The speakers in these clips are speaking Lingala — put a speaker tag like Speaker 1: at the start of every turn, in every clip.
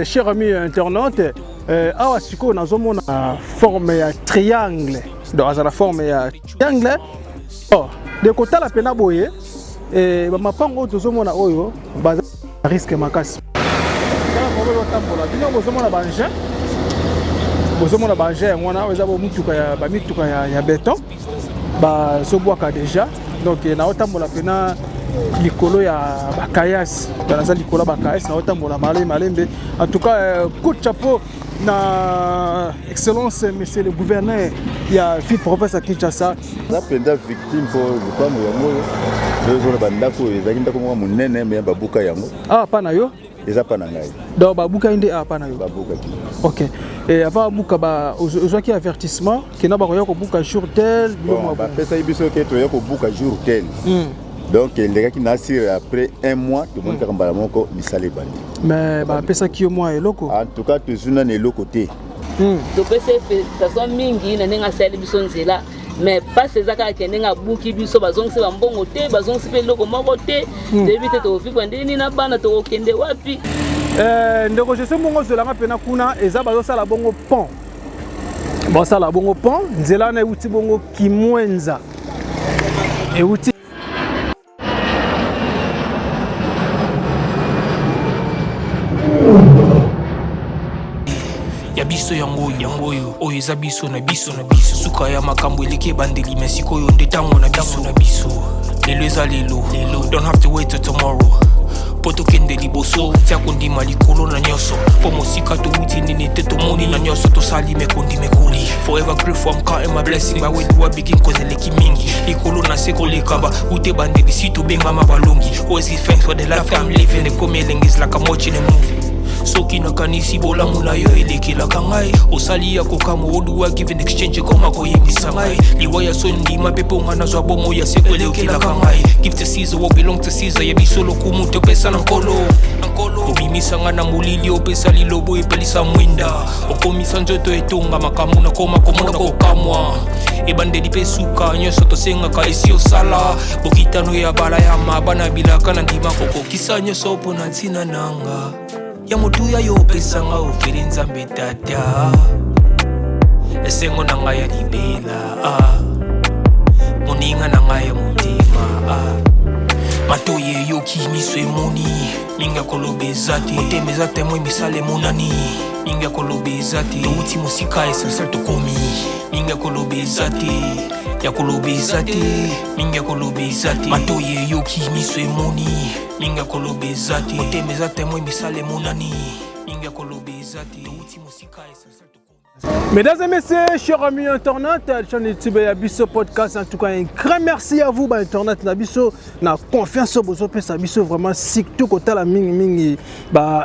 Speaker 1: chers amis internautes, awa siko nazomona forme ya triangle. Donc la forme ya triangle. Oh, de côté la pena boye et ba mapango tozomona oyo ba risque makasi. Kala mobelo tambola, bino bozomona banje. Bozomona banje ngwana weza bo mutuka ya béton. Ba sobwaka déjà. Donc na otambola pena likolo ya bakayas dans likolo bakayas na otambola malembe. En tout cas coup de chapeau na excellence monsieur le gouverneur ya fit professeur Kinshasa
Speaker 2: la penda victime pour le yango deux bandako ezaki ndako mo munene me babuka yango
Speaker 1: pana yo
Speaker 2: eza pana ngai
Speaker 1: donc babuka inde pana yo
Speaker 2: babuka
Speaker 1: OK et avant buka ba ozwaki avertissement que na ba ko buka jour tel
Speaker 2: ba pesa ibiso ke to yako buka jour tel. Donc les gars qui naissent après un mois tout le monde kambala moko misale bandi
Speaker 1: mais ba pesa ki mois et loko
Speaker 2: en tout cas tout zuna ne lokoté
Speaker 3: to pesa façon mingi na nenga sale biso nzela mais pas ces aka kenenga buki biso bazongse bambongo te bazongse pe loko moko te debite to vivre ndeni na bana to kende wapi
Speaker 1: ndeko je sais mongo zelanga pena kuna eza bazo sala bongo pont ba sala bongo pont nzela na uti bongo kimwenza et uti
Speaker 4: biso yango oyo eza biso na biso suka ya makambo eleki bandeli mais sikoyo nde tango na biso lelo eza lelo don't have to wait till tomorrow poto kende liboso tia kondima likolo na nyonso po mosika touti nini te tomoni na nyonso tosali mekondi mekoli forever grateful I'm counting my blessing but when do I begin cause eleki mingi likolo na seko lekaba ute bandeli si tobengama balongi always give thanks for the life I'm living ekomi elengis like I'm watching a movie soki nakanisi bolamu na yo elekelaka ngai osali ya kokamo oduwa given exchange koma koyebisa ngai liwaya so ndima pepe onga nazwa bomo ya seko elekelaka ngai give to Caesar what belong to Caesar yebiso lokumu topesa na nkolo obimisa nga na molili opesa lilobo epelisa mwinda okomisa nzoto etonga makamu na koma komona kokamwa ebandeli pe suka nyonso tosengaka esi osala bokitano ya bala ya mabana bilaka na ndima kokokisa nyonso mpo na ntina nanga ya motuya yo pesanga ofere nzambe tata esengo na ngai ya libela moninga na ngai ya motema matoye yoki miso emoni minga koloba eza te motema eza temoi misala emonani minga koloba eza te touti mosika esensel tokomi minga koloba eza te ya koloba eza te minga koloba eza te matoye yoki miso emoni minga koloba eza te motema eza temoi misala emonani minga koloba eza te touti mosika esensel tokomi.
Speaker 1: Mesdames et messieurs, chers amis internautes, chaîne YouTube et Abisso Podcast, en tout cas un grand merci à vous, Internet, Nabisso, na confiance au besoin de Sabisso, vraiment, si tout côté la mingi,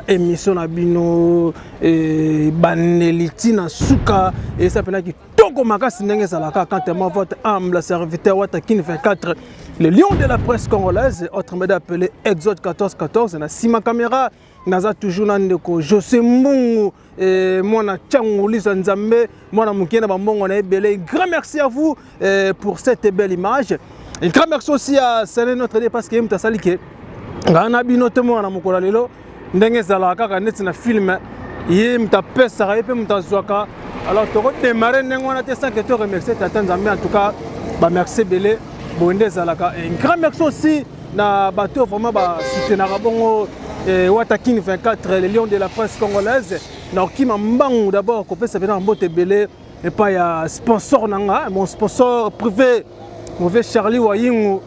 Speaker 1: émission Nabino, Baneliti, Nasuka, et ça peut être Toko Makas Nengesalaka, quand votre humble serviteur Watakin 24, le lion de la presse congolaise, autrement appelé Exode 1414, na Sima Caméra. Naza toujours nandeko José Mbungu et mwana Tchangolisa Nzambe mwana mukena bambongo na ebele. Grand merci à vous pour cette belle image. Et grand merci aussi à Sene notre dé parce que mta salike ngana bino te mwana mukola lelo ndenge zala kaka neti na film ye mta pesa ka pe mta zwaka. Alors to redémarrer ndenge wana te sans que to remercier tata Nzambe en tout cas ba merci belé bonde zalaka. Et grand merci aussi na bateau vraiment ba soutenir bongo Watakin 24, le lion de la presse congolaise. Norkima Mbangu d'abord, qu'on peut s'appeler en botte belé. Et pas il y a sponsor nanga, mon sponsor privé, mauvais Charlie Wayingu.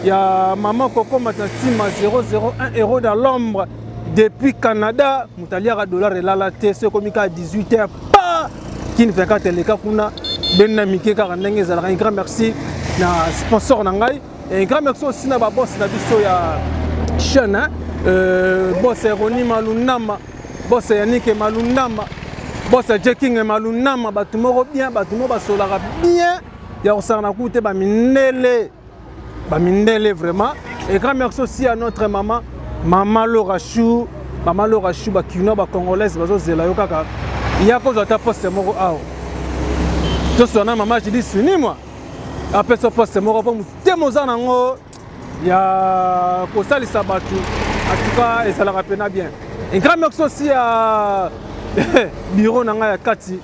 Speaker 1: Il y a maman Coco Matatima 001 € dans l'ombre depuis Canada. Moutaliara dollar et la c'est comme à 18h. Pas Kin 24 les Kakuna. Ben Mike Karanenge Zalra. Un grand merci na sponsor nangai. Et un grand merci aussi na boss na biso ya chaîne. Boss Roni Malunama, boss Yannick Malunama, boss Jacking Malunama, batumoro bien, batumo basolara bien. Ya osana koute ba mindele vraiment. Et grand merci aussi à notre maman, Maman Laura Chou ba kino ba congolaise bazo zela yo kaka. Ya ko za ta poste moko awo. To sona maman je dis fini moi. Après ce poste moko po mutemoza nango ya kosalisa batu. En tout cas, et ça la rappelle bien. Un grand merci aussi à Bureau Nanga Kati.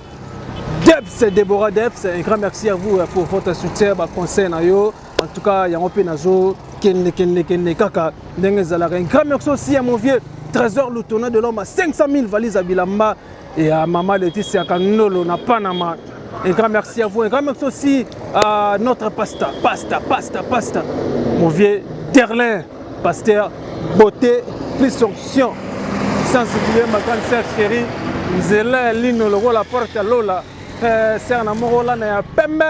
Speaker 1: Debs, Déborah Debs, un grand merci à vous pour votre soutien, votre conseil. En tout cas, il y a un peu nazo, Kenne, Kaka, Nengezala. Un grand merci aussi à mon vieux Trésor Loutona de l'homme à 500 000 valises à Bilamba et à Maman Laetitia Kanolo, na Panama. Un grand merci à vous. Un grand merci aussi à notre pasta. Mon vieux Derlin, pasteur, beauté, plus sanction. Sans oublier ma grande sœur chérie, Nzela Lino, le rôle la porte à Lola. C'est un amour là, n'a pas pembe.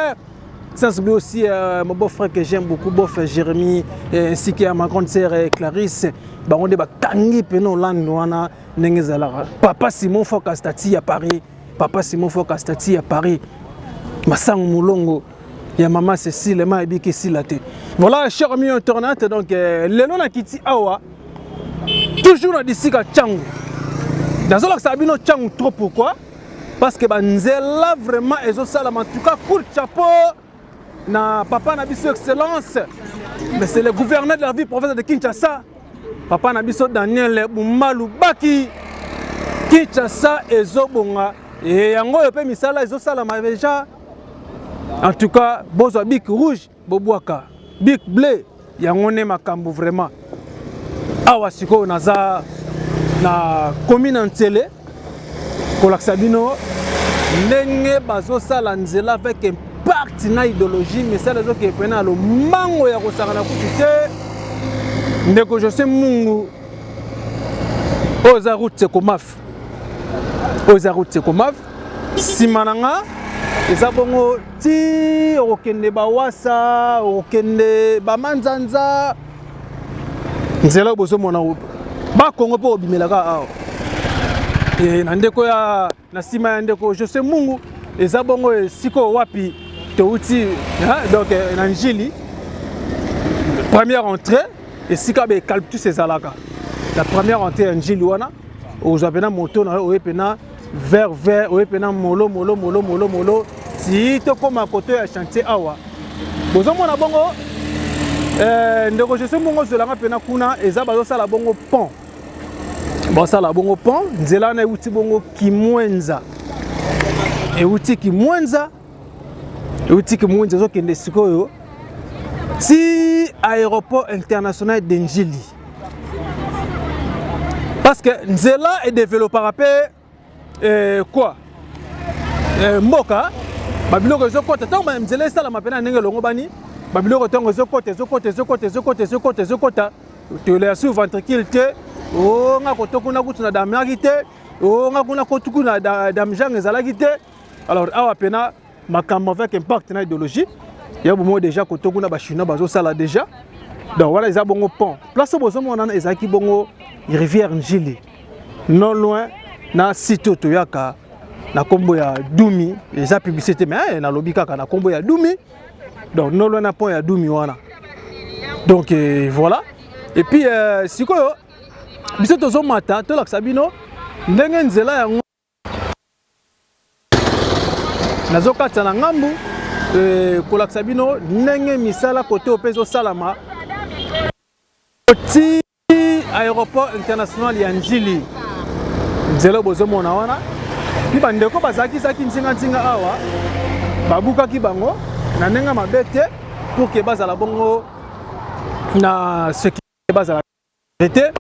Speaker 1: Sans oublier aussi mon beau-frère que j'aime beaucoup, beau-frère Jérémy, ainsi que ma grande sœur Clarisse. On est tangi peno landouana nengezalara. Papa Simon Fokastati à Paris. Massang Moulongo. Il y a maman Cécile, ma ebiki silate. Voilà, cher ami internaute, donc le nom a quitté Awa. Toujours dans d'ici à Tchangou. Dans ce cas, ça a bien Tchangou trop pourquoi? Parce que Nzela vraiment est au salam en tout cas court chapeau. Na papa n'a biso excellence. Mais c'est le gouverneur de la ville province de Kinshasa. Papa n'a biso Daniel Boumalou Baki. Kinshasa ezobonga et yango yope misala ezo salama déjà. En tout cas, bozo big rouge bobwaka, big bleu yango ne makambo vraiment. Awa siko naza na commune Ntele kolakisa bino ndenge bazo sala nzela avec impact na idéologie mais ça les autres qui prennent le mango ya kosaka na kutite ndeko José Mungu oza route komaf simananga eza bongo ti okende bawasa okende bamanzanza nzela bozo mona ba Kongo po bimelaka awo e na ndeko ya na sima ya ndeko José Mungu eza bongo siko wapi touti donc na njili première entrée et sika be calptus ezalaka la première entrée ya njili wana ozapena moto na oyepena vert oyepena molo si to koma koto ya chantier awa bozo mona bongo ndeko José Mungu zelanga pena kuna eza bazo sala bongo pont basala bongo pont nzela na uti bongo Kimwenza uti Kimwenza zo kende sikoyo si aéroport international de Njili parce que nzela est développé après quoi mboka babiloko ezokota tango ba nzela esala mapena ndenge longo bani babiloko tango ezokota to la sous ventricule te o nga kotokuna kutuna damaki te o nga kuna kotukuna damjang ezalaki te alors awa pena makambo avec impact na idéologie ya bomo déjà kotokuna ba chinois bazo sala déjà donc voilà ils a bongo pont place bozo mona ezaki bongo rivière Njili non loin na site toyaka na kombo ya Dumi eza publicité mais na lobi kaka na kombo ya Dumi donc non loin na pont ya Dumi wana donc voilà et puis sikoyo biso tozo mata to laksa bino ndenge nzela yango nazo kata na ngambu kolaksa bino ndenge misala kote opezo salama oti aéroport international ya Njili nzela bozo mona wana pi bandeko bazaki saki nzinga awa babuka ki bango na nenga mabete pour que bazala bongo na ce qui bazala été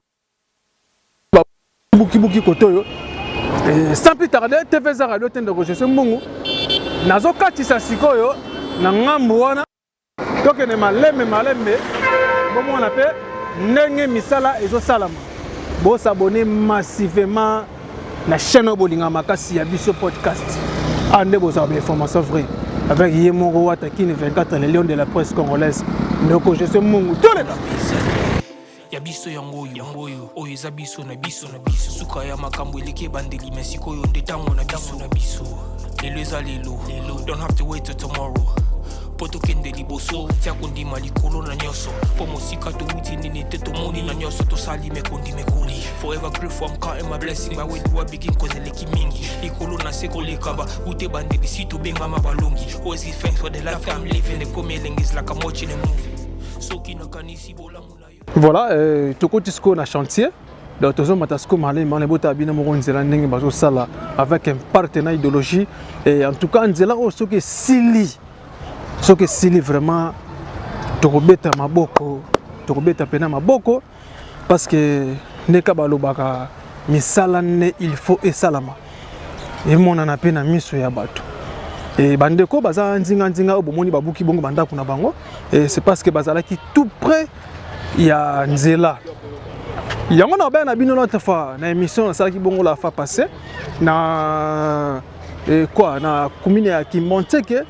Speaker 1: buki kotoyo sans plus tarder TV za radio tende ko José Mungu nazo katisa sikoyo na ngambu wana toke ne malembe bomo on appelle ndenge misala ezo salama bo s'abonner massivement la chaîne Bolinga Makasi ya Biso podcast ande bo savoir information vraie avec Yemoro Watakine 24 les lions de la presse congolaise ndeko José Mungu toleka
Speaker 4: ya biso yango oyo eza biso na biso suka ya makambo eleke bandeli mesiko yo ndetango na biso lelo eza lelo don't have to wait till tomorrow poto kende liboso tia kondima likolo na nyoso po mosika to uti nini te to moni na nyoso to sali me koli forever grateful I'm counting my blessing by way do I begin cause eleki mingi likolo na seko lekaba ute bandeli si to benga mabalongi always give thanks for the life I'm living the coming is like I'm watching a movie so kina kanisi bola.
Speaker 1: Voilà, Toko Tisco na chantier. donc tozo matasko malé bota bino mo nzela ndenge bazo sala avec un partenaire idéologie et en tout cas nzela o soki sili vraiment tokobeta pena maboko parce que neka balobaka misala ne il faut esalama et mon ana pena miso ya bato et bandeko baza nzinga obomoni babuki bongo bandako na bango et c'est parce que bazalaki tout près ya nzela yango na bana bino l'autre fois na émission ça qui bongo la fois passé na quoi na commune ya Kimonteke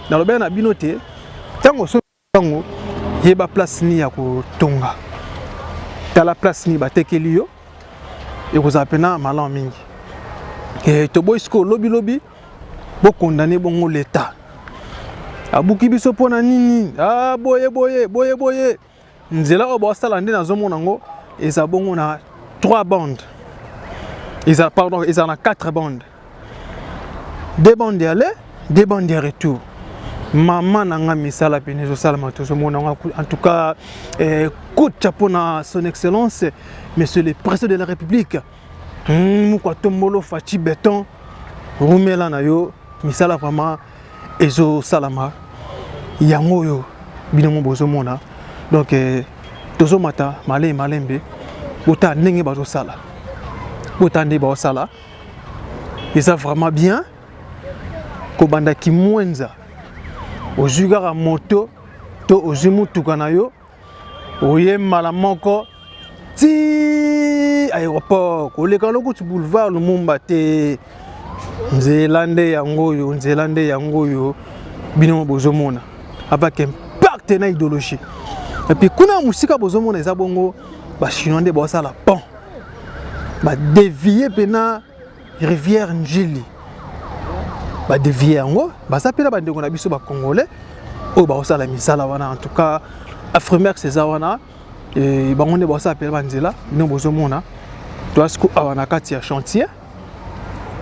Speaker 1: na lo bana bino te tango so tango yeba place ni ya ko tonga ta la place ni batekeli yo et ko zapena malan mingi et to boysko lobby bo condamner bongo l'état abuki biso pona nini ah boye nzela o bo sala ndé na zomona ngo eza bongo na 3 bandes ils a 4 bandes 2 bandes d'aller 2 bandes de retour maman nanga misala penezo sala matozo mona en tout cas coup de chapeau na son excellence monsieur le président de la république mukwa tombolo fachi béton rumela na yo misala vraiment ezo salama yango yo binongo bozo mona donc tozo mata malembe bota ndenge bazo sala bota ndenge bazo sala et ça vraiment bien ko banda ki mwenza ozugara moto to ozimutuka na yo oye mala moko ti aéroport koleka lokuti boulevard Lumumba te nzelande yango yo bino bozomona avec un partenaire idéologie et puis kuna musika bozomona eza bongo ba chinois nde bosala pont ba dévier pena rivière Njili ba dévier yango baza pena ba ndeko na biso ba congolais o ba osala misala wana en tout cas Afrimex eza wana et bango nde bosala pena banzela bino bozomona to asko awana kati ya chantier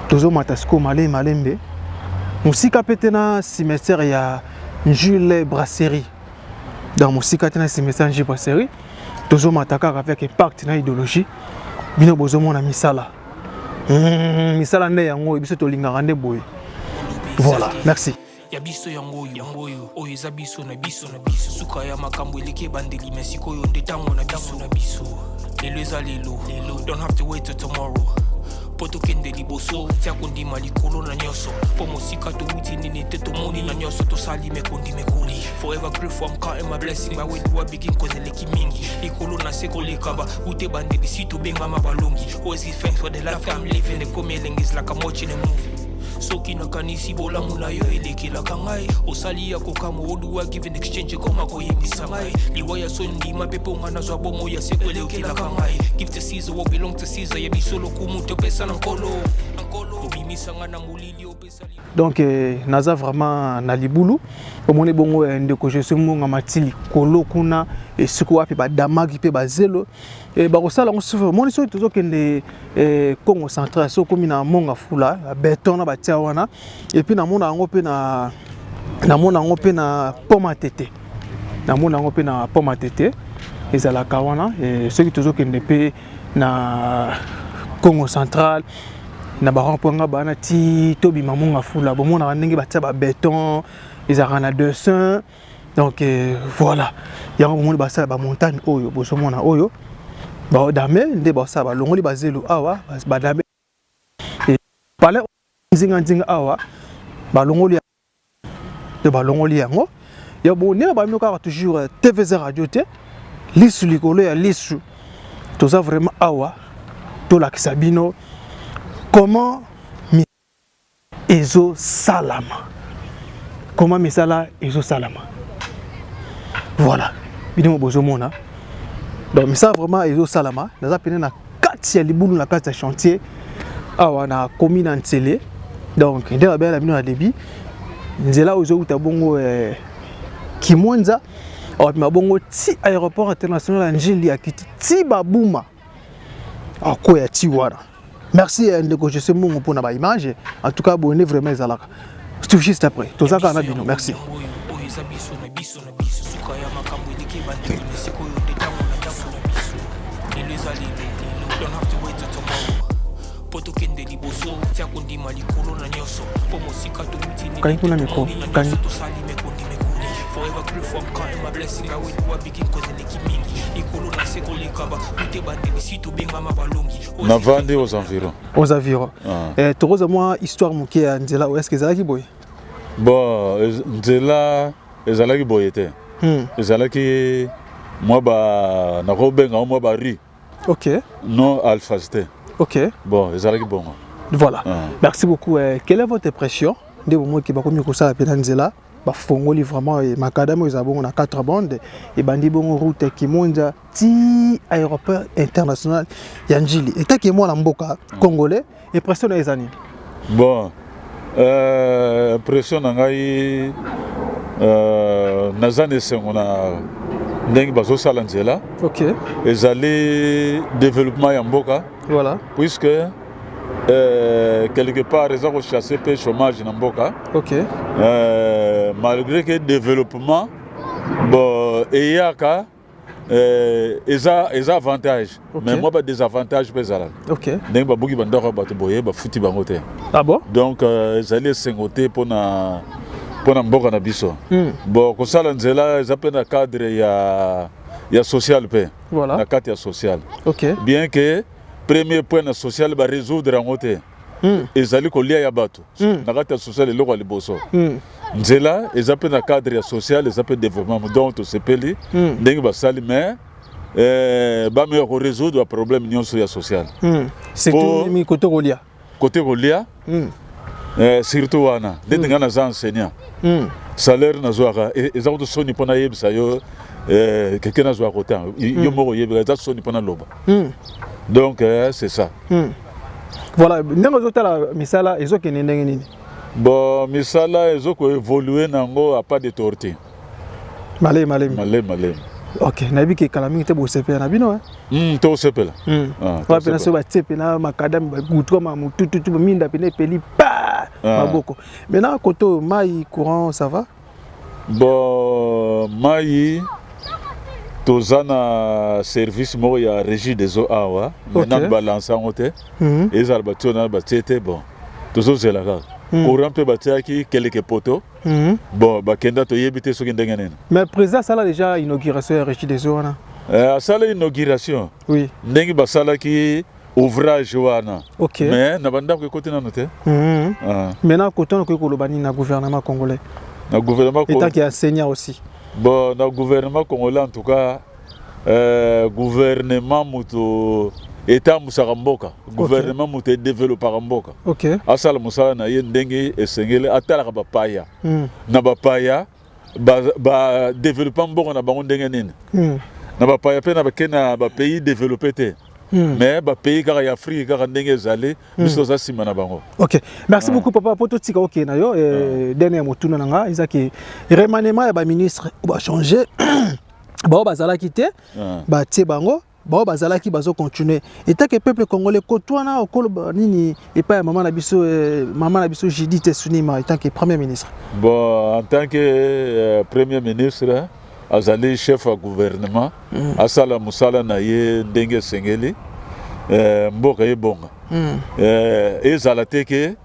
Speaker 1: tozo matasko malembe musika petena cimetière ya Njule Brasserie dans musika tena cimetière Njule Brasserie tozo mataka avec un partenaire idéologie bino bozomona misala misala nde yango biso tolingaka nde boye voilà merci
Speaker 4: ya biso yango oyo eza biso na biso suka ya makambo eleki bandeli mesiko oyo nde tango na biso lelo eza lelo don't have to wait till tomorrow poto kende liboso tia kondima likolo na nyoso po mosika to uti nini te tomoni na nyoso to sali mekondi mekoli forever grateful I'm counting my blessing by way to begin cause eleki mingi likolo na seko lekaba ute bandeli sito benga mabalongi always give thanks for the life I'm living the coming is like I'm watching a movie soki nakanisi bolamu na yo elekelaka ngai osali ya kokamo oduwa given exchange koma koyembisa ngai liwaya so ndima mpe mponga nazwa bomo ya seko elekelaka ngai give to Caesar what belong to Caesar ya biso lokumu topesa na nkolo obimisanga na molili opesali
Speaker 1: donc naza vraiment na libulu omoni bongo ndeko je semunga matili kolo kuna esiko wapi badamaki pe bazelo bakosala ngo sofa moni so tozokende Congo central so komi na monga fula beton na batia wana et puis namona yango pe na poma tete ezalaka wana soki tozokende pe na Congo central na baramponga bana ti tobi mamonga fula bomona ndenge batia ba beton ezalaka na 200 donc voilà yango bomoni basala ba montagne oyo bozomona oyo ba dame nde basala balongoli bazelo awa badame pale nzinga awa balongoli yango ya bonela ba mioka toujours TVZ radio te lisu likolo ya lisu toza vraiment awa to la kisabino comment ezo salama voilà bino bozomona donc mais ça vraiment ezo salama naza pene na kati ya libulu na kati ya chantier awa na commune Ntsele donc nde ba bela bino na débit nzela ozo uta bongo Kimwenza awa bongo ti aéroport international ya Njili ya kiti ti babuma akoya ti wana. Merci ndeko je sais mon pour na image en tout cas bonne vraiment ezalaka tout juste après tozaka na bino merci
Speaker 4: biso tia kondima likolo na nyonso po mosika tobutini
Speaker 1: Kangi kuna miko, kangi.
Speaker 4: tosali mekondi mekuni forever grateful for kind my blessing awe wa begin cause neki mingi likolo na se kolekaba ute bandeli si tobengama balongi
Speaker 5: navandi aux environs.
Speaker 1: Aux environs. Toroza moi histoire moké ya nzela est-ce que ezalaki boye?
Speaker 5: Bon, nzela ezalaki boye te. Ezalaki moi ba na robenga moi ba ri.
Speaker 1: OK.
Speaker 5: Non alphasité.
Speaker 1: OK.
Speaker 5: Bon, ezalaki bon.
Speaker 1: Voilà. Merci beaucoup. Quelle est votre impression de moment qui va comme ça la peine nzela ba fongoli vraiment et makadamo ezabongo na 4 bandes et bandi bongo route qui monja ti aéroport international ya Njili. Et tant que moi na mboka congolais impression na ezani.
Speaker 5: Bon. Impression na ngai nazane sengo na ndenge bazo sala nzela.
Speaker 1: OK.
Speaker 5: Ezali développement ya mboka.
Speaker 1: Voilà.
Speaker 5: Puisque quelque part ils ont chassé le chômage na mboka.
Speaker 1: OK.
Speaker 5: Malgré que développement bon eyaka eza avantage.
Speaker 1: Okay.
Speaker 5: Mais moi pas désavantage pesala.
Speaker 1: OK.
Speaker 5: Ndenge babuki bandoko bato boye ba futi bango te.
Speaker 1: Ah bon?
Speaker 5: Donc ezali sengote pona mboka na biso. Bon kosala nzela eza pe na cadre ya social pe.
Speaker 1: Voilà.
Speaker 5: Na cadre ya social.
Speaker 1: OK.
Speaker 5: Bien que premier point na social ba résoudre en côté. Ezali kolia ya bato. Na cadre ya social eloko liboso. Nzela ezape na cadre ya social ezape développement donc to sepeli ndenge basali mais ba me ko résoudre problème nyonso ya social.
Speaker 1: C'est tout mi côté Rolia.
Speaker 5: Côté Rolia. Surtout wana ndenge na za enseignant. Salaire na zoaka ezako to soni pona yebisa yo quelqu'un na zoaka côté yo moko yebisa za soni pona loba. Donc c'est ça.
Speaker 1: Voilà, ndenge zotala misala ezokene ndenge nini?
Speaker 5: Bon, misala ezoko évoluer nango a pas de torti.
Speaker 1: Malé. OK, nabi ke kalami te bo sepe na bino
Speaker 5: to sepela.
Speaker 1: Wa pena so ba tsepe na makadam ba gutro ma mututu minda pena peli pa maboko. Maintenant koto mai courant ça va?
Speaker 5: Bon, mai tozana service mo ya régie des eaux awa. Maintenant balance en hôtel. Et albatio na ba tete bon. Tozo zelaka. Courant peut bâtir qui quelques poteaux. Bon, bakenda to yebite soki ndenge nene.
Speaker 1: Mais président ça là déjà inauguration ya régie des eaux na.
Speaker 5: Ça la inauguration.
Speaker 1: Oui.
Speaker 5: Ndenge basala ki ouvrage wana.
Speaker 1: OK.
Speaker 5: Mais na banda ko côté na noté.
Speaker 1: Maintenant côté on ko kolobani na gouvernement congolais.
Speaker 5: Na gouvernement congolais.
Speaker 1: Et tant qu'il y a enseignant aussi.
Speaker 5: Bon, na gouvernement congolais en tout cas gouvernement muto État musaka mboka, gouvernement muté développera mboka.
Speaker 1: OK.
Speaker 5: Asala musala na ye ndenge esengele atala ba paya. Na ba paya ba développement mboka na bango ndenge nini. Na ba paya pe na ba kena ba pays développé te. Mais ba pays kaka ya Afrique kaka ndenge ezali biso za sima na bango.
Speaker 1: OK. Merci beaucoup papa poto tika OK na yo dernier motuna nanga izaki remaniement ya ba ministre ba changer ba bazala quitter ba tie bango ba bazala ki bazo continuer et tant que peuple congolais kotwana okolo nini et pas maman na biso Judith Sunima en tant que premier ministre.
Speaker 5: Bon en tant que premier ministre azali chef du gouvernement asala musala na ye ndenge sengeli mboka ye bonga ezala teke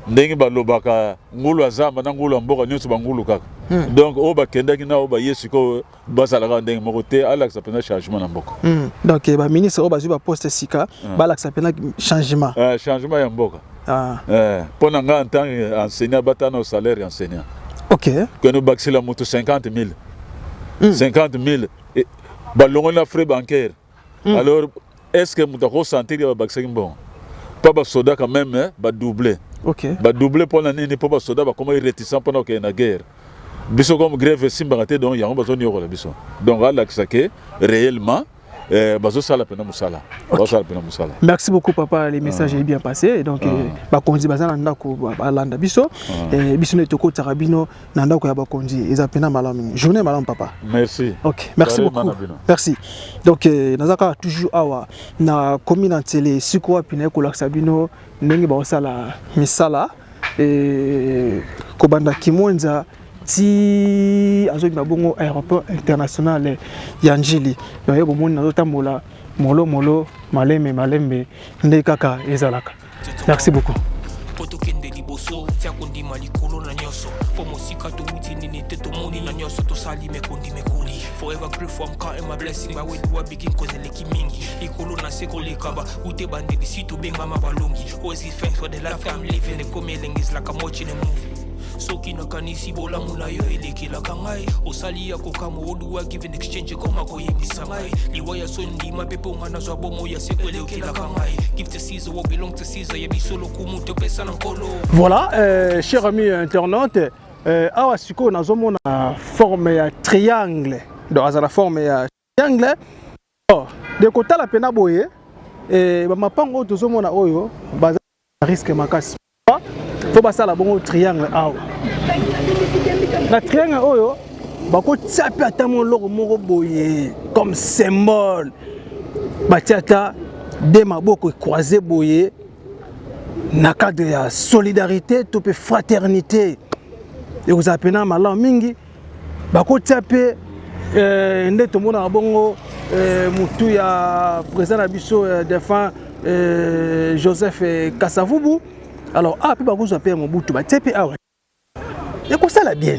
Speaker 5: ndenge balobaka ngulu azamba na ngulu mboka nyonso bangulu kaka donc o bakendaki na o ba yesiko bazalaka ndenge moko te alakisa pena changement na mboka
Speaker 1: donc ba ministre o bazwi ba poste sika balakisa pena changement
Speaker 5: changement ya mboka pona nga en tant enseignant batana au salaire enseignant.
Speaker 1: OK
Speaker 5: que nous baxila moto 50 000 balongona frais bancaires. Alors est-ce que mutako sentir ba baxing bon pas ba soda quand même ba doubler.
Speaker 1: OK.
Speaker 5: Ba doubler pour l'année ni pas soda ba comment réticent pendant qu'il y a une guerre. Biso comme grève simbarate donc il y a besoin de la biso. Donc là que réellement bazo sala pena musala. Bazo sala pena musala.
Speaker 1: Merci beaucoup papa, les messages est bien passé donc ba konzi bazana ndako ba landa biso biso ne toko tarabino na ndako ya ba konzi eza pena malamu. Journée malamu papa.
Speaker 5: Merci.
Speaker 1: OK, merci beaucoup. Merci. Donc nazaka toujours awa na commune ntele siko pina ko laksabino ndenge ba sala misala kobanda kimwenza ti azoki babongo aéroport international ya Njili donc yebo moni nazotambola molo malembe nde kaka ezalaka Merci beaucoup.
Speaker 4: Poto kende liboso tia kondima likolo na nyoso po mosika to uti nini te to moni na nyoso to sali me kondi me kuli forever grateful I'm counting my blessing by way do begin cause leki mingi likolo na seko lekaba ute bande di situ benga mabalongi always thanks for the life I'm living the coming is like I'm watching a movie soki na kanisi bola muna yo elekela kangai osali ya kokamo oduwa give in exchange koma ko yebisa ngai liwaya sondi mapepo ngana zwa bomo ya sekwele okela kangai give to Caesar what belong to Caesar yebi solo kumu to pesa na kolo.
Speaker 1: Voilà, chers amis internautes, awa siko nazomona forme ya triangle. Donc à la forme ya triangle. Oh, de kota la pena boye ba mapango tozomona oyo baza risque makasi. Faut passer la bon triangle awa. La triangle oyo bako tsapi ata mon logo moko boye comme symbole. Batiata de maboko croisé boye na cadre de solidarité to pe fraternité. Et vous appelez malam mingi bako tsapi nde tomona bongo mutu ya président na biso défunt Joseph Kasavubu. Alors, ah, puis vous appelez mon bout, bah, TPA. Et quoi ça la bien?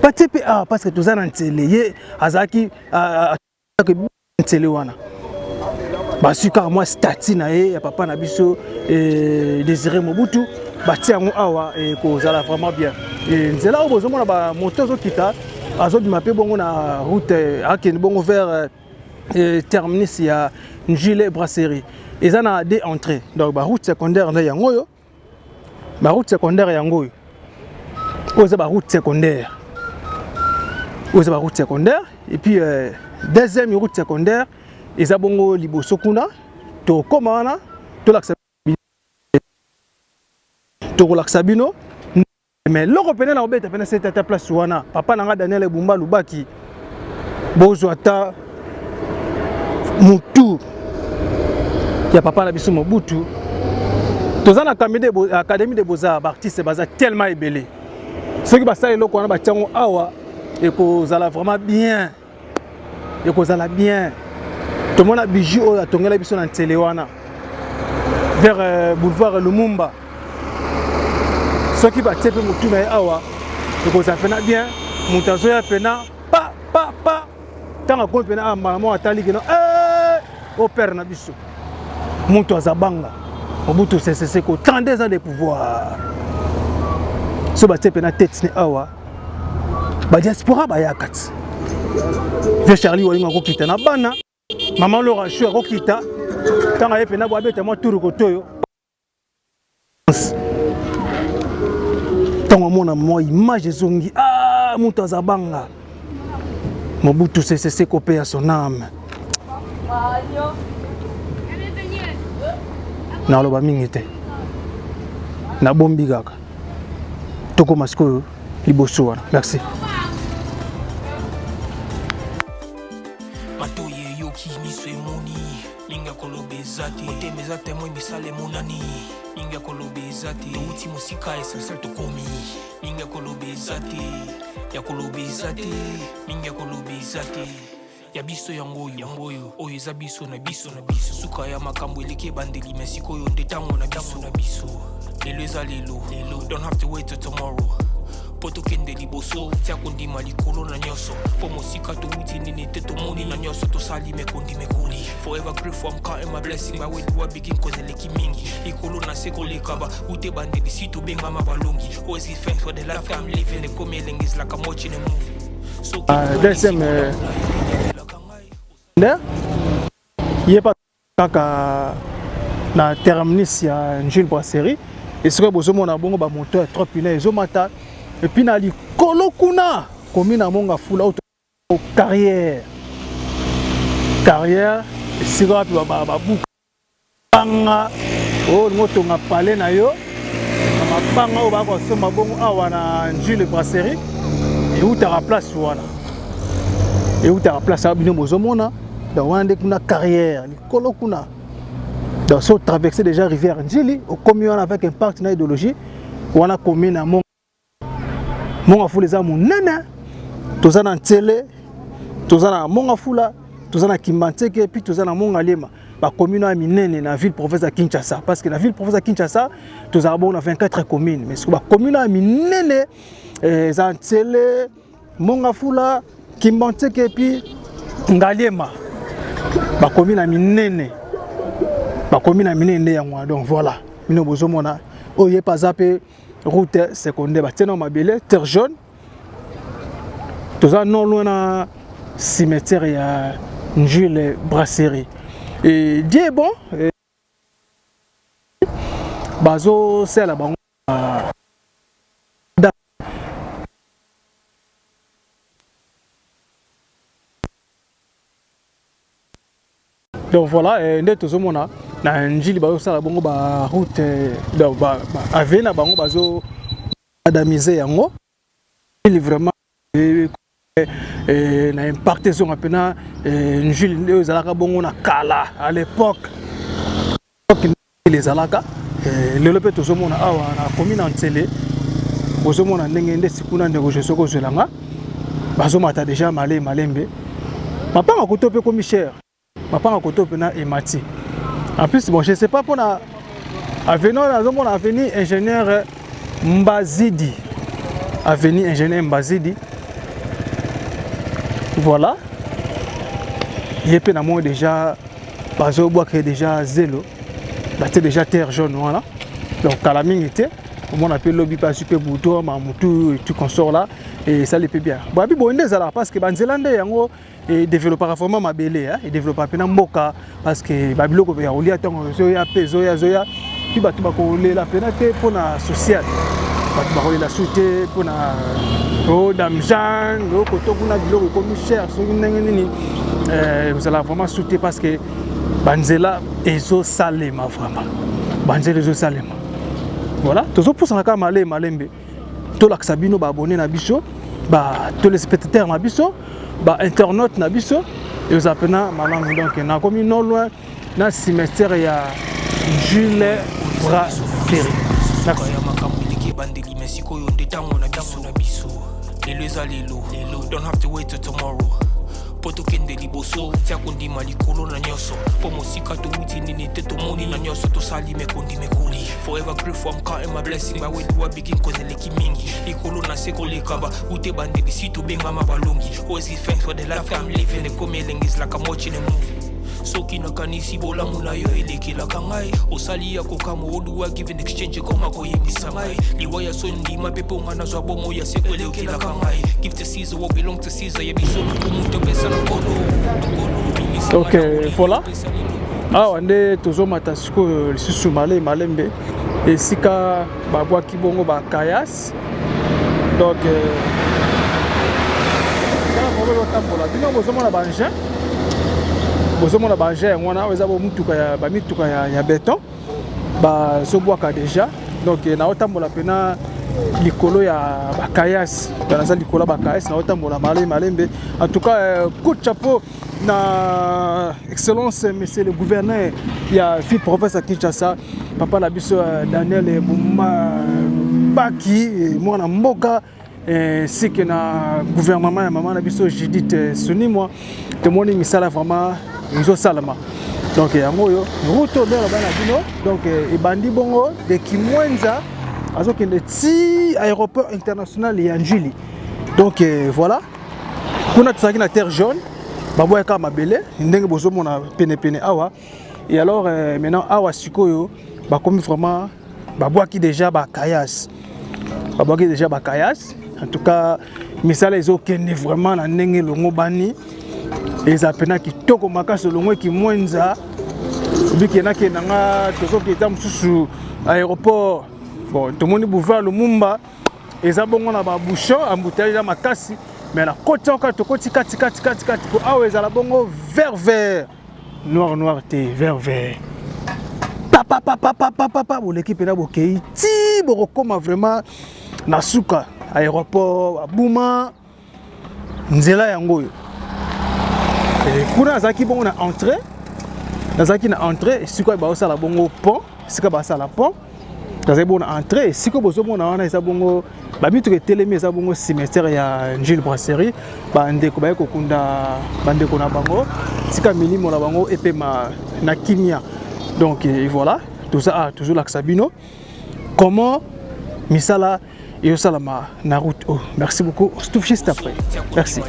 Speaker 1: Pas TPA, parce que tout ça dans télé, Azaki, que télé wana. Bah, si car moi, Statina, et papa Nabiso, et Désiré Mobutu, bah, tiens, awa, et que ça va vraiment bien. Et c'est là où vous avez un moteur qui t'a, Azo du Mapé, bon, on a route, à Ken, bon, vers terminus, il y a une gilet brasserie. Et ça a des entrées. Donc la route secondaire est yangoyo. La route secondaire est yangoyo. Où c'est la route secondaire? Où c'est la route secondaire? Et puis deuxième route secondaire, ils ont bongo liboso kuna, to komana, to laksabino. Mais l'Européen n'a pas été cette place wana. Papa n'a Daniel Bumba Lubaki. Bozwata Moutou. Il y a papa Nabiso Mobutu. Tous en académie de beaux-arts, artistes baza tellement ébélé. Ceux qui passent là, on a bâti awa et qu'on a vraiment bien. Et qu'on a bien. Tout le monde a bijou à Tonga la biso dans Téléwana. Vers boulevard Lumumba. Ceux qui battent peu Moutou mais awa et qu'on a fait bien. Moutazo ya pena pa. Tant qu'on pena maman atali que non au père Nabiso. Moutou Azabanga, Mobutu c'est 32 ans de pouvoir. Ce bâtiment pena tête ni awa, ba diaspora ba yakat. Vieux Charlie Walinga ko kita na bana, maman Laura Chou ko kita, tant aye pena bo abeta mo turu ko toyo. Tant mona mo image zongi Moutou Azabanga. Mobutu c'est copé à son âme. Na loba mingi te na bombi kaka toko masiko liboso wana. Merci.
Speaker 4: Matoye yoki miso emoni linga kolobezati otemezate moi misale monani linga kolobezati uti musika esasal tokomi linga kolobezati ya kolobezati linga kolobezati ya biso yangoyo oyo eza biso na biso suka ya makambo eleke bandeli mesiko yo ndetango na biso lelo eza lelo don't have to wait till tomorrow poto kende liboso tia kondima likolo na nyoso po mosika to uti nini te to moni na nyoso to sali me kondi me kuli forever grateful I'm counting my blessing by way do begin cause leki mingi likolo na seko lekaba ute bandeli situ benga mabalongi always thanks for the life I'm living the coming is like I'm watching a movie. So
Speaker 1: deuxième il n'y a pas kaka na terminus ya Njil Brasserie et ce que bozomo na bongo ba moteur trop pina ezomata et puis na likolo kuna komi na monga fula auto carrière sika pe ba buka banga o moto nga pale na yo na banga o ba ko soma bongo awa na Njil Brasserie et où ta place wana et où ta place abino bozomona dans une carrière, dans ce traverser déjà rivière Njili, au commun avec un partenaire idéologie, on a commis à mon afou les amours nana, tous en télé, tous en mon afoula, tous en Kimbanteke, puis tous en mon alima. la commune à Minene, la ville province à Kinshasa. Parce que la ville province à Kinshasa, nous avons 24 communes. Mais la commune à Minene, Zantele, Mongafula, Kimbanteke et puis Ngaliema. La commune à Minene. La commune à Minene, donc voilà. Nous avons pas zappé route secondaire. Nous avons terre jaune. Nous avons non loin cimetière et Jules Brasserie. Et Dieu bon. Bazo c'est là bas. Donc voilà, et nous avons na Jules bazo c'est là bongo ba route donc ba avena bango bazo adamiser yango. Il vraiment na impacté sur appena Jules les alaka bongo na kala à l'époque les alaka le lope to zomona awa na commune en télé bozomona ndenge nde sikuna ndeko je soko zelanga bazomata déjà malembe papa makoto pe commissaire papa makoto pe na emati en plus bon je sais pas pour na avenir nazomona avenir ingénieur Mbazidi avenir ingénieur Mbazidi. Voilà. Il y a déjà bazo bois qui est déjà zélo. C'était déjà terre jaune voilà. Donc Kalaming était on appelle lobby pas super bouton mamutu et tout consort là et ça les fait bien. Babi bonde ça là parce que banzelande yango et développeur vraiment mabelé hein et développeur pena mboka parce que babilo ko ya olia tango zoya pezo ya zoya puis batu ba ko la pena te pour na social. Batu ba ko la souté pour na oh Damjan, oh Kotokuna Bilo commissaire, vous allez vraiment soutenir parce que Banzela Ezo Salema vraiment. Banzela Ezo Salema. Voilà, tous pour ça malembe. Tous les Sabino ba abonné na biso, ba tous les spectateurs na biso, ba internautes na biso et vous appelez malang donc na comme non loin na cimetière ya Jules Brasserie. D'accord.
Speaker 4: Don't have to wait till tomorrow. Poto kende liboso, tia kundi malikolo na nyoso. Pomo sika to witi nini teto moni na nyoso to sali me kundi me kuli. Forever grateful, I'm counting my blessing. But when you are begin cause leki mingi. Likolo na seko lekaba, ute bande di situ benga mabalongi. Always give thanks for the life I'm living. The coming is like I'm watching a movie. Soki na kanisi bola muna yo eleki la kangai osali ya kokamo oduwa give in exchange koma ko yemisa ngai liwaya sondi mapepo ngana zwa bomo ya sekweleki la kangai give to Caesar what belong to Caesar ya biso kumuntu pesa na kodo
Speaker 1: donc voilà ah wande tozomata siko lisusu malembe esika babwa kibongo ba kayas donc ça va vraiment tambola bino bozomona banja bozomona banja ngwana weza bo mutuka ya ba mituka ya béton ba sobwaka déjà donc na otambola pena likolo ya bakayas dans likolo bakayas na otambola malembe en tout cas coup de chapeau na excellence monsieur le gouverneur ya ville province à Kinshasa papa la biso Daniel Baki mwana mboka ainsi que na gouvernement ya maman la biso Judith Sunimwa temoni misala vraiment Nzo Salama. Donc yango yo route de la bana bino donc ebandi bongo de Kimwenza azokende ti aéroport international ya Njili. Donc voilà. Kuna tsaki na terre jaune baboya ka mabele ndenge bozomona pene awa et alors maintenant awa sikoyo ba komi vraiment baboya ki déjà ba kayas. Baboya ki déjà ba kayas. En tout cas misala ezokende vraiment na ndenge longo bani et ça pena ki toko makasi longwe ki mwenza biki na ke nanga tozo ki tam susu aéroport bon tout monde boulevard Lumumba et ça bongo na ba bouchon embouteillage ya makasi mais la côté encore to koti kati ko awe za la bongo vert noir té vert papa pour l'équipe na bokei ti bokoma vraiment na suka aéroport abuma nzela yango yo kuna azaki bongo na entrée nazaki na entrée sikoy ba osala bongo pont sika ba sala pont Dans bon entrée, si que bozo mona wana eza bongo ba bitu ke telemi eza bongo cimetière ya Jules Brasserie ba ndeko ba kokunda ba ndeko na bango sika milimo na bango et na kimia. Donc voilà, tout ça toujours la Sabino. Comment misala et salama na route. Oh, merci beaucoup. On se touche juste après. Merci.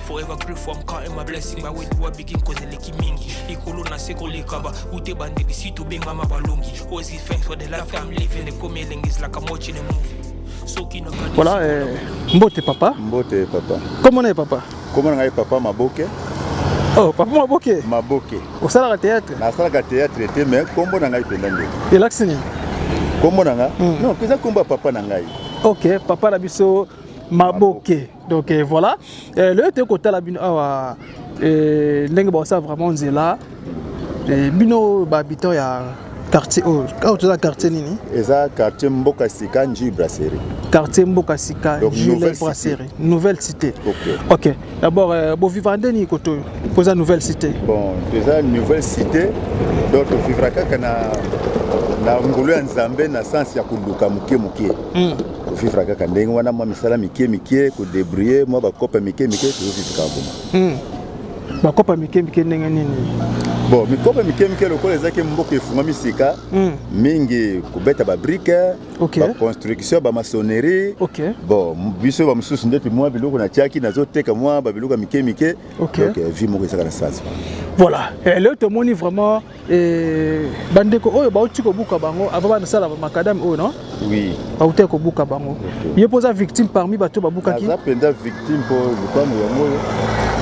Speaker 4: Forever grateful, I'm counting my blessing. By way do I begin cause the leki mingi. Ikolo na seko le kaba. Ute bande di situ beng mama balongi. Always give thanks for the life I'm living. The coming is like I'm watching a movie.
Speaker 1: Voilà, Mbote papa.
Speaker 2: Mbote papa.
Speaker 1: Comment on est papa?
Speaker 2: Comment on est papa Maboke?
Speaker 1: Oh, papa Maboke.
Speaker 2: Maboke.
Speaker 1: Au salon de théâtre.
Speaker 2: Na salon de théâtre était mais comment on a eu pendant.
Speaker 1: Et l'accent.
Speaker 2: Comment on a? Non, que ça combat papa nangai.
Speaker 1: OK, papa la biso Maboke. Donc voilà, le côté la bino awa ndenge ba ça vraiment nzela bino ba habitant ya quartier quartier nini
Speaker 2: eza quartier Mboka Sika Jules Brasserie.
Speaker 1: Quartier Mboka Sika Jules Brasserie, nouvelle cité. OK. D'abord bo vivande ni koto posa nouvelle cité.
Speaker 2: Bon, déjà nouvelle cité donc vivra kaka na ngolo ya Nzambe na sens ya kuluka muke. Vivra kaka ndenge wana mwa misala mike ko débrouiller mwa ba kopa mike tozofika ngoma.
Speaker 1: Ba kopa mike ndenge nini?
Speaker 2: Bon, mi kopa mike lokola ezaki mboka efunga misika mingi kubeta ba brique, ba construction ba maçonnerie. Bon, biso ba mususu ndeti mwa biloko na tiaki nazoteka mwa ba biloko mike. Donc vie moko ezaka na sens.
Speaker 1: Voilà, et là tout le monde vraiment bandeko oyo ba uti ko buka bango avant ba sala ba makadam oyo non?
Speaker 2: Oui.
Speaker 1: Ba uti ko buka bango. Ye posa victime parmi bato ba buka ki?
Speaker 2: Za penda victime po kwa mo yango.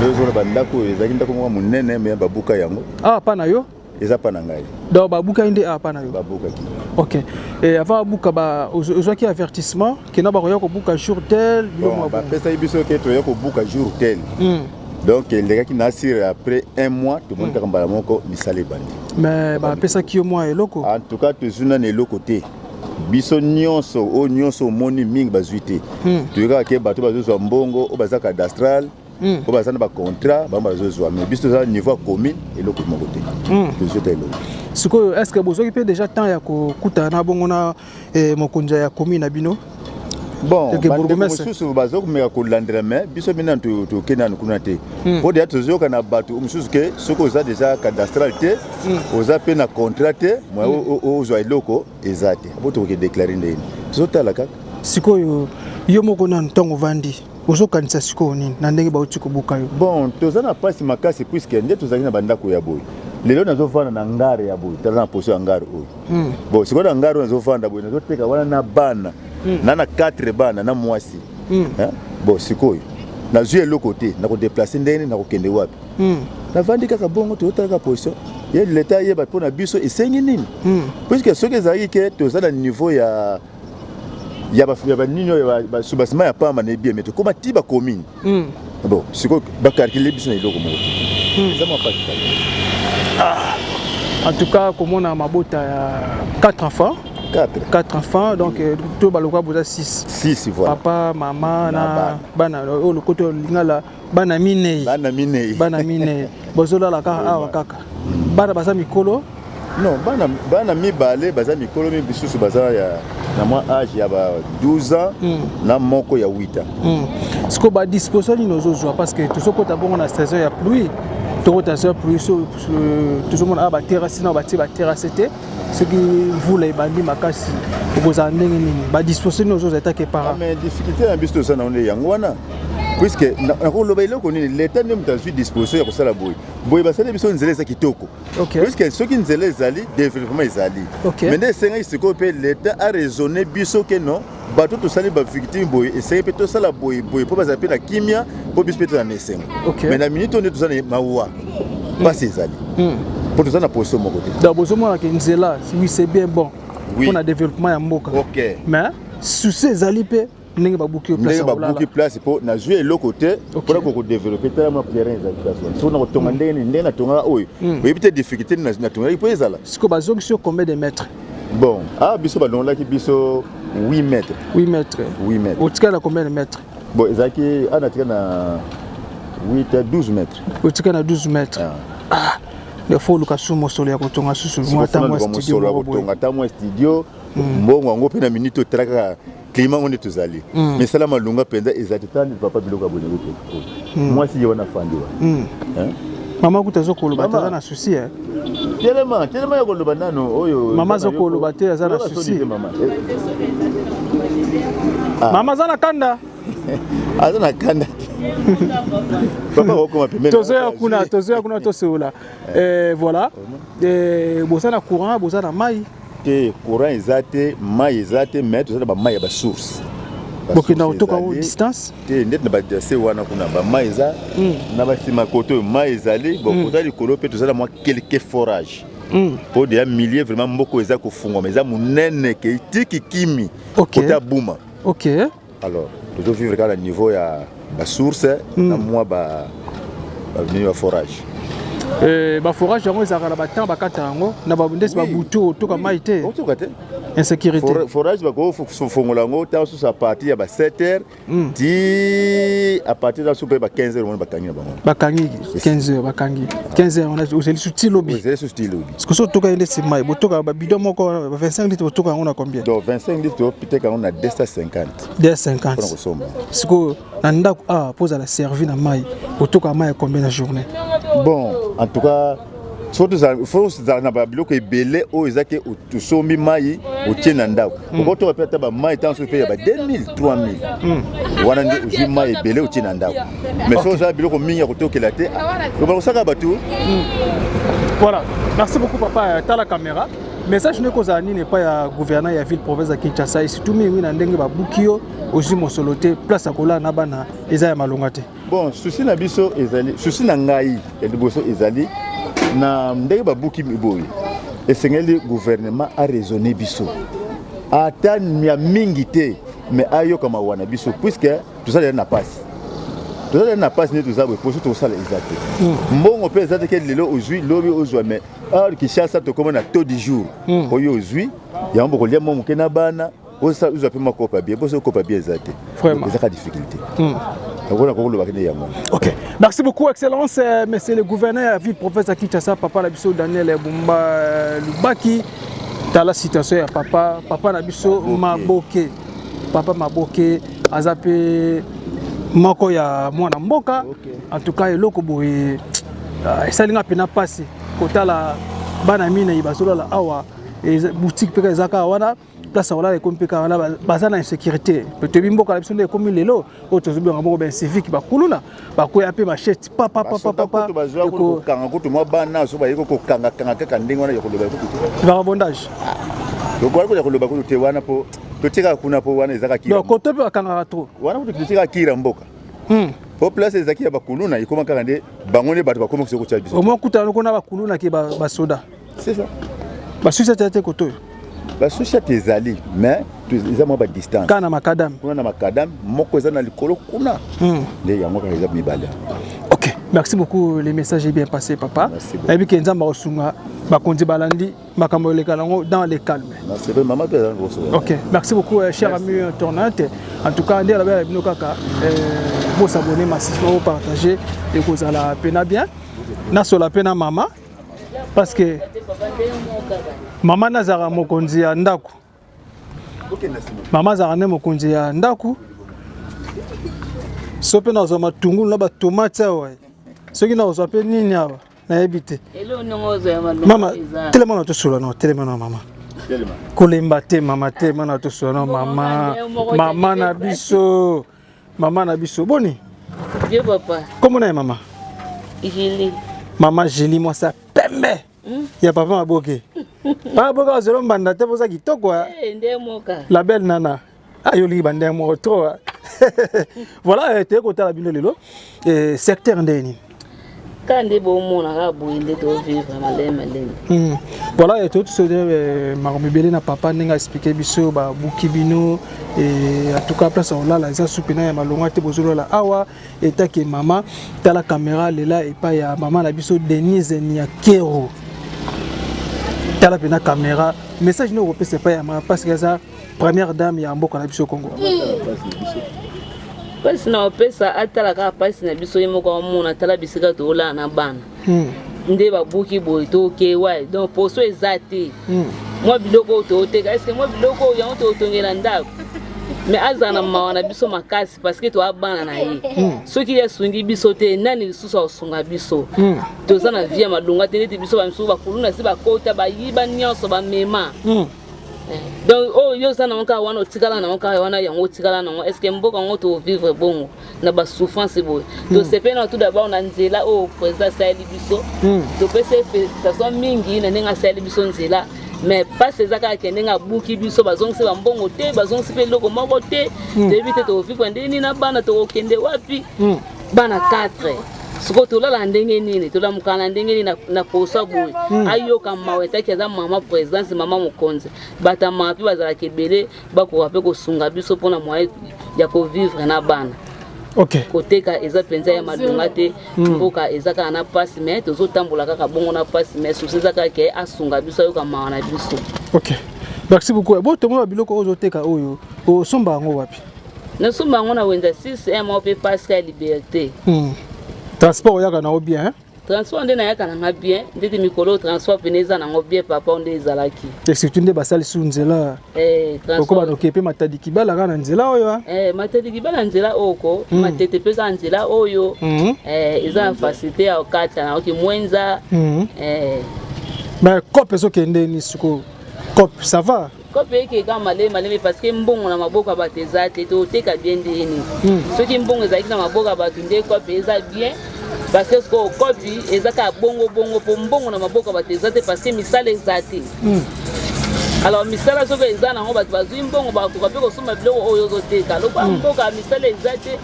Speaker 2: Ezo ba ndako ezaki ndako mwa munene me ba buka yango.
Speaker 1: Ah pa na yo?
Speaker 2: Eza pa na ngai.
Speaker 1: Donc ba buka inde ah pa na yo.
Speaker 2: Ba buka ki.
Speaker 1: OK. Et avant buka ba ozo ki avertissement ki na ba ko buka jour tel bilo mo
Speaker 2: ba pesa biso ke to ko buka jour tel. Donc les gars qui naissent après un mois tout le monde kambala moko misale bandi.
Speaker 1: Mais ba pesa ki au mois eloko.
Speaker 2: En tout cas tozuna ne lokote. Biso nyonso moni mingi bazuite. Tu ga ke bato bazo mbongo o bazaka cadastral. O bazana ba contrat ba bazo mais biso za niveau commune eloko moko te. Toujours eloko.
Speaker 1: Siko est-ce que bozo ki peut déjà temps ya ko kuta na bongo na mokonja ya commune na bino?
Speaker 2: Bon, mususu bazokumeka kolandela mais biso mina tokenda kuna te po deya tozoyoka na bato mususu ke soki oza déjà cadastral te oza mpe na contrat te mwa ozwa eloko eza te po tokoki déclare ndeni tozotala kaka
Speaker 1: sikoyo yo moko na ntongo vandi ozokanisa sikoyo nini na ndenge bauti kobuka yo?
Speaker 2: Bon, toza na pasi makasi puisque nde tozalaki na bandako ya boye lelo nazovanda na ngare ya boye tala na poso ya ngare oyo bon sikoyo na ngare oyo nazovanda boye nazoteka wana na bana nana 4 bana na mwasi bon sikoyo nazwi eloko te nakodéplace ndenge nakokende wapi navandi kaka bongo toyotalaka position ye leta yeba mpo na biso esengi nini puisque soki ezalaki ke toza na niveau ya banini oyo basubasima ya pamba na ebie me tokóma ti bacommune bon sikoyo bakalkule biso na eloko moko eza mapaki.
Speaker 1: En tout cas komona mabota ya 4 enfants. 4 enfants, donc tout balokwa boza 6.
Speaker 2: 6 voilà.
Speaker 1: Papa, maman na bana o lokoto lingala bana minei. Bana minei. Bozola la ka awa kaka. Bana baza mikolo?
Speaker 2: Non, bana mibale baza mikolo mi bisusu baza ya na moi âge ya ba 12 ans na moko ya 8 ans.
Speaker 1: Ce que ba disposition ni nozozwa parce que tout ce que bongo na saison ya pluie. Tout rotation pluie tout le monde a ba terrasse na ba terrasse te. Ce qui voulait bandi makasi pour ndenge nini ba disposer nos autres états que par
Speaker 2: mais difficulté en bisto ça na on yango wana puisque na ko loba iloko nini l'état ne mutazu disposer ya kosala boy basala biso nzela za kitoko puisque ceux qui nzela ezali développement ezali mais ne senga isiko pe l'état a raisonné biso que non bato to sali ba victime boy essayer pe to sala boy po bazala pe na kimia po biso pe to na nesenga mais na minute on est tous na mawa pas ezali pour tout ça na position mon côté
Speaker 1: d'abord ce moment que nzela oui c'est bien bon pour le développement ya mboka mais sous ces alipé ndenge babuki
Speaker 2: place pour na jouer l'autre côté pour ko développer tellement terrain d'habitation so na ko tonga ndenge na tonga oyo oui peut-être difficulté na tonga il peut ezala
Speaker 1: ce que bazong sur combien de mètres?
Speaker 2: Bon biso ba don la ki biso 8 mètres au tika na combien de mètres? Bon ezaki ana tika na 8 à 12 mètres
Speaker 1: au tika na 12 mètres le faut le kasumo solo ya kotonga susu moi ta moi studio
Speaker 2: kotonga ta moi studio mbongo yango pe na minute otraka climat on est tozali mais ça la malunga penza ezati tani papa biloko abone ko moi si yona fandi wa
Speaker 1: mama kutazo koloba ta na souci
Speaker 2: tellement ya koloba nano oyo
Speaker 1: mama zo koloba te za na souci mama za na kanda
Speaker 2: azana kanda papa okoma pembe
Speaker 1: tozo kuna toseola voilà bosana courant bosana mai
Speaker 2: te courant ezate mai ezate mais tozana ba mai ya ba source
Speaker 1: bokina otoka au distance
Speaker 2: te net na ba dese wana kuna ba mai eza na ba sima koto mai ezali bon kota likolo pe tozana moi quelques forages pour des milliers vraiment mboko eza kofungwa mais eza munene ke itiki kimi kota buma
Speaker 1: OK
Speaker 2: alors toujours vivre à niveau ya ba source na moi ba niveau ya forage
Speaker 1: ba forage yango ezaka na batemps bakata yango na babundesi babutu toka mai te insécurité
Speaker 2: forage bako fongola ngo ta sous à partir ya ba 7h ti à partir de soupe ba 15h on bakangi na bango
Speaker 1: bakangi 15h bakangi 15h on a useli sous lobby parce que so toka ile c'est mai botoka ba bidon moko 25 litres botoka on a combien
Speaker 2: donc 25 litres peut-être on a 250
Speaker 1: siko nanda pose à la servir na mai botoka mai combien la journée
Speaker 2: bon en tout cas surtout faut na ba biloko ebele o ezake tosombi mai otiena ndako okoto ba peta ba mai tant so pe ya ba 2000 3000 wana ndi ozi mai ebele otiena ndako mais so za biloko mingi akotokela te ko ba osaka batu
Speaker 1: voilà merci beaucoup papa ta la caméra message ne ko za nini pa ya gouverneur ya ville province ya Kinshasa surtout mingi na ndenge ba bukio ozi mosolote place akola na bana eza ya malonga te
Speaker 2: bon souci na biso ezali souci na ngai ya liboso ezali na ndenge babuki boye esengeli gouvernement a raisonné biso ata ya mingi te mais ayoka mawana biso puisque tozali na passe ne tozabwe poso tosala exacte mbongo pe ezate ke lelo ozwi lobi ozwa mais alors Kinshasa tokoma na taux du jour oyo ozwi yango kolia mbongo ke na bana ozwa pe makopa bien poso kopa bien ezate
Speaker 1: vraiment
Speaker 2: ezaka difficulté
Speaker 1: OK. Merci beaucoup, Excellence, monsieur le gouverneur de la ville province Kinshasa, papa Nabiso Daniel Bumba Lubaki. Dans la situation ya papa Nabiso Maboke. Papa Maboke azape moko ya mwana mboka. En tout cas, eloko boye esalinga pena passer kotala bana mina ibasolo la awa boutique peka ezaka wana place à compéka wana bazana insécurité peut-être mboka la biso de comme lelo auto zobi ngamo ben civique ba kulula ba ko yape machette papa
Speaker 2: ko kanga ko to mo bana so ba yiko ko kanga kaka ndenge wana yoko loba ko
Speaker 1: vagabondage
Speaker 2: donc wala ko yoko loba ko te wana po to tika kuna po wana ezaka kira
Speaker 1: donc ko to pe kanga trop
Speaker 2: wana ko tika kira mboka po place ezaki ya bakuluna ikoma kaka nde bangone bato bakoma ko tia biso
Speaker 1: au moins kutana ko na bakuluna ke ba soda
Speaker 2: c'est ça
Speaker 1: ba suisa tete ko to
Speaker 2: ba société ezali mais ils ont ba distance
Speaker 1: kana makadam
Speaker 2: kuna na makadam moko eza na likolo kuna nde yango ka eza mibale.
Speaker 1: OK, merci beaucoup, les messages est bien passé papa et puis kenzamba osunga bakonzi balandi makambo lekalango dans le calme.
Speaker 2: Merci maman pe
Speaker 1: OK, merci beaucoup cher ami internaute. En tout cas ndé la belle bino kaka vous s'abonner massivement, partager et cause la pena bien na so la pena mama parce que mama nazara mokonzi ya ndaku mama zara ne mokonzi ya ndaku sope na zo matungulu na ba tomate awa soki na zo pe nini awa na yebite mama telema na to solo no telema na mama kolemba te mama te mana to solo no mama na biso boni
Speaker 3: Dieu papa
Speaker 1: comment na mama
Speaker 3: Jili
Speaker 1: mama Jili moi ça pembe ya papa Maboke papa Maboke azelo mbanda te poza kitoko la belle nana ayoli bande mo trop voilà te ko tala bino lelo secteur ndeni
Speaker 3: kandi bo mona ka boinde to vivre malema
Speaker 1: voilà et tout ce maromibele na papa ninga expliquer biso ba bukibino et en tout cas place on la za soupena ya malonga te bozolo la awa eta ke mama tala caméra lela et pas ya mama na biso Denise Niakero tala pena caméra message no repé c'est pas ya mama parce que ça première dame ya mboka na biso Congo
Speaker 3: parce na opesa atala ka pasi na biso yemo ko mona tala bisika to la na bana nde babuki boye toke ouais donc poso ezate moi biloko toteka est-ce que moi biloko yango totongela ndako mais azana mawana biso makasi parce que to abana na ye soki ya sungi biso te nani lisusu osunga biso tozana via madunga te neti biso bamisu bakuluna si bakota bayiba nyonso bamema donc oh yo sana onka wana otikala na onka wana yango otikala na est-ce que mboka ngo to vivre bongo na ba souffrance boy to sepena tout d'abord na nzela o président Sali biso to pese félicitation mingi na nenga Sali biso nzela mais pas ces aka kende nga buki biso bazongse ba mbongo te bazongse pe loko moko te éviter to vivre ndeni na bana to kende wapi bana 4 siko tolala ndenge nini tolamukana ndenge nini na posa boy ayoka maweta keza mama présidence mama mokonzi bata mapi bazala kebele bako ape ko sunga biso pona moye ya ko vivre na bana koteka eza penza ya madunga te mboka ezaka na passe mais tozotambola kaka bongo na passe mais souci ezaka ke asunga biso ayoka mawana biso.
Speaker 1: Merci beaucoup. Bo tomo biloko ozoteka oyo o somba ngo wapi?
Speaker 3: Na somba ngo na wenda 6 mois pe Pascal Liberté.
Speaker 1: Transport yaka na bien hein?
Speaker 3: Transport nde na yaka na bien ndeti mikolo transport peneza na ngo bien papa onde ezalaki.
Speaker 1: Et surtout nde basali su nzela. Oko ba nokepe matadi kibala kana nzela oyo
Speaker 3: matadi kibala nzela oko matete pesa nzela oyo eza facilité ya okata na oki mwenza
Speaker 1: mais cop ezo kende ni suko cop ça va
Speaker 3: kope ke kama maleme parce que mbongo na maboka bateza te to teka bien ndeni soki mbongo ezaki na maboka batu nde kope eza bien parce que ko kopi ezaka bongo po mbongo na maboka bateza te parce que misala ezate alors misala soki eza nango batu bazwi mbongo bakoka pe kosomba biloko oyo ozoteka lokwa mboka misala ezate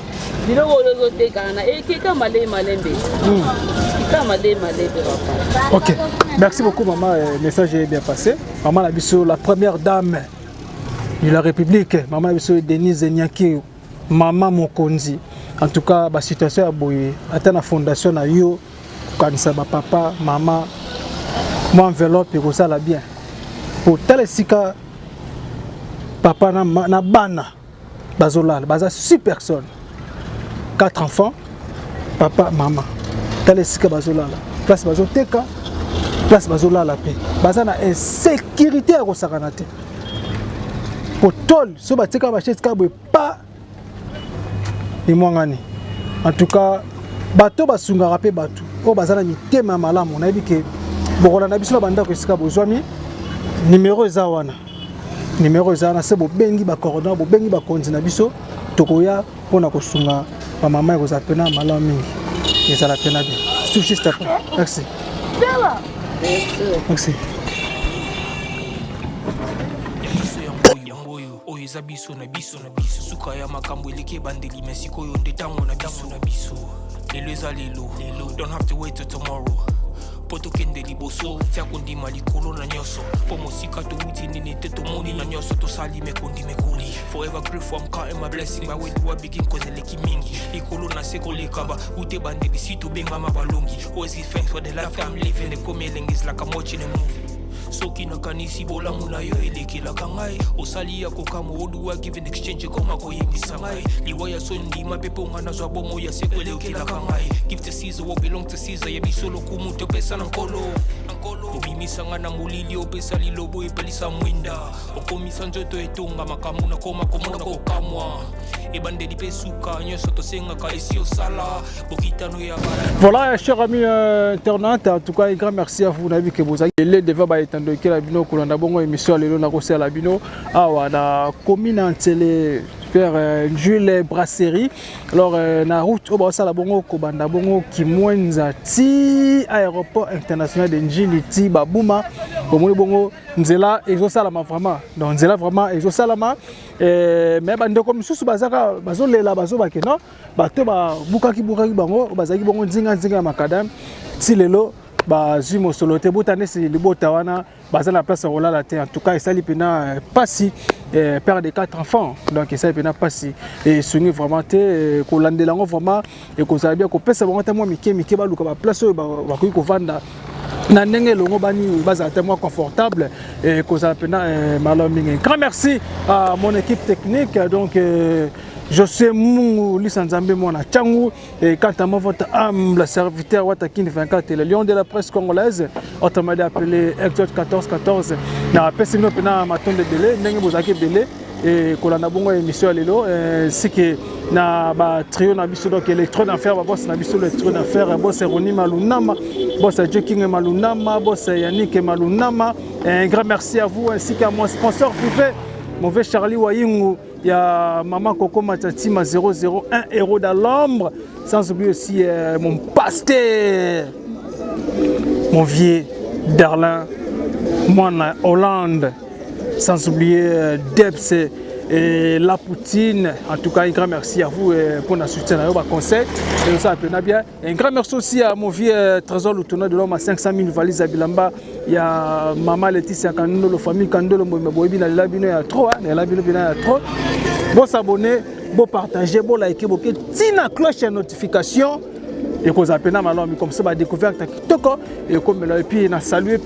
Speaker 3: biloko oyo ozoteka na ekeka malembe
Speaker 1: Ok, merci beaucoup maman, le message est bien passé. Maman Nabiso, la première dame de la République, maman Nabiso Denise Nyaki, maman Mokonzi. En tout cas, la situation a boyé. Attends la fondation na yo, quand ça va papa, maman, moi enveloppe et ça la bien. Pour tel sika, papa na bana, bazola, baza 6 personnes, 4 enfants, papa, maman. Sika bazolala place bazoteka place bazolala pe bazana insécurité ya kosakana te potol so bateka ba chaise kabwe pa imwangani en tout cas bato basungaka pe bato o bazana mitema malamu na bike bokola na biso na banda ko sika bozwami numéro eza wana se bo bengi ba coordonnate bo bengi ba konzi na biso tokoya pona kosunga ba mama ya kozapena malamu mingi. Et ça la peine à bien. C'est juste après. Merci. Merci.
Speaker 4: Eza biso na biso suka ya makambo eleke bandeli mesiko yo ndetango na biso lelo eza lelo don't have to wait till tomorrow poto kende liboso tia kondima likolo na nyoso po mosika to uti nini te to moni na nyoso to sali mekondi mekoli forever grateful I'm counting my blessing by way do I begin cause eleki mingi likolo na seko lekaba ute bandeli si to benga mabalongi always give thanks for the life I'm living the coming is like I'm watching a movie soki nakanisi bolamu na yo elekelaka ngai osali ya kokama oduwa given exchange koma koyebisa ngai liwa ya sondima mpe mponga nazwa bomo ya seko elekelaka ngai give to Caesar what belong to Caesar yebiso lokumu topesa na nkolo obimisanga na molili opesa lilobo epelisa mwinda okomisa nzoto etonga makambo na koma komona kokamwa ebandeli mpe suka nyonso tosengaka esi osala bokitano ya bala.
Speaker 1: Voilà, chers amis internautes, en tout cas un grand merci à vous. Nabi que vous avez les devants ba etando ke la bino kolanda bongo émission lelo na kosa la bino awa na commune Ntele vers Jules Brasserie. Alors na route au basa la bongo ko banda bongo Kimwenza ti aéroport international de Njili ti Babuma bomoni bongo nzela ezosalama vraiment. Donc nzela vraiment ezosalama mais bande comme susu bazaka bazolela bazobake non bato ba bukaki bango bazaki bongo nzinga makadam ti lelo bazwi mosolo te botane si libota wana baza na place rolala te en tout cas esali pena pasi père de 4 enfants donc esali pena pasi et songi vraiment te kolandela ngo vraiment et kozala bien kopesa bango ta mwa mike baluka ba place oyo bakoki kovanda na ndenge longo bani bazala te mwa confortable et kozala pena malamu mingi. Grand merci à mon équipe technique donc José Mungu Lisanzambe Mona Tchangou et quant à moi votre humble serviteur Watakin 24 le lion de la presse congolaise autrement appelé Exode 14 na pesi no pena maton de belé ndenge bozaki belé et kolanda bongo émission lelo c'est que na ba trio na biso donc électro d'enfer ba boss na biso électro d'enfer boss Roni Malunama boss Joking Malunama boss Yannick Malunama un grand merci à vous ainsi qu'à mon sponsor privé mauvais Charlie Wayingu, il y a Maman Coco Matatima 001 héros dans l'ombre. Sans oublier aussi mon pasteur, mon vieux Darlin, moi Hollande. Sans oublier Debs et La Poutine. En tout cas, un grand merci à vous pour notre soutien à vos conseils. Et ça va bien. Un grand merci aussi à mon vieux Trésor Lutona de l'homme à 500 000 valises à Bilamba. Il y a Maman Laetitia Kandolo, la famille Kandolo, il y a trop. Il y a trop. Bon s'abonner, bon partager, bon liker, bon tina cloche de notification. Et qu'on appelle comme ça, découvrir et comme et puis na saluer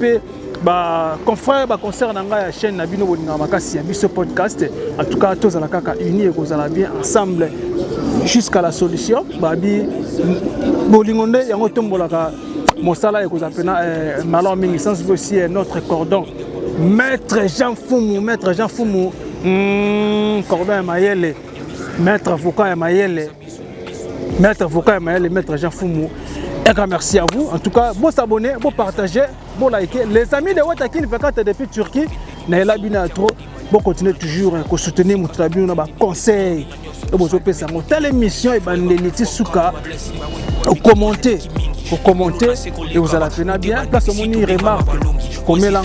Speaker 1: bah confrère bah concert dans la chaîne Nabino Bolinga Makasi ce podcast en tout cas tous à la kaka unis et qu'on allons bien ensemble jusqu'à la solution bah bi bolingonde yango tombolaka mosala et qu'on appelle malon mingi sans aussi notre cordon maître Jean Fumu cordon Mayele maître avocat Mayele maître Jean Fumu. Un grand merci à vous. En tout cas, bon s'abonner, bon partager, bon liker. Les amis de Watakin 24 depuis Turquie, n'ayez bina trop. Bon continuer toujours à soutenir mon travail, on a conseil. Bon je peux ça. Telle émission et bandeliti souka. Commentez et vous allez faire bien. Place au monde remarque. Comme la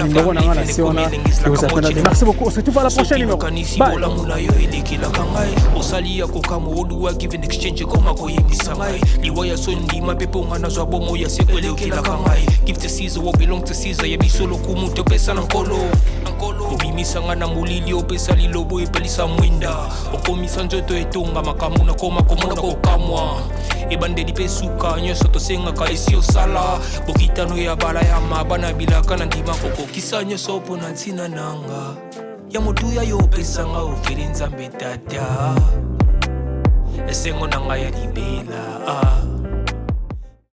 Speaker 1: numéro na la siona et vous allez bien. Merci beaucoup. On se retrouve à la prochaine numéro. Bye.
Speaker 4: Osali ya kokamo oduwa give in exchange koma koyebisa ngai liwaya sondi mapepo ngana zwa bomo ya sekwele okilaka ngai give to Caesar what belong to Caesar yebi solo kumu topesa na nkolo obimisa ngana mulili opesa lilobo epelisa mwinda okomisa nzoto etonga makamu na koma komona kokamwa ebandeli pesuka nyoso tosengaka esi osala bokitano ya bala ya mabana bilaka na ndima kokokisa nyoso mpo na ntina nanga ya motuya yo opesanga ofeli nzambe tata esengo na ngai ya libela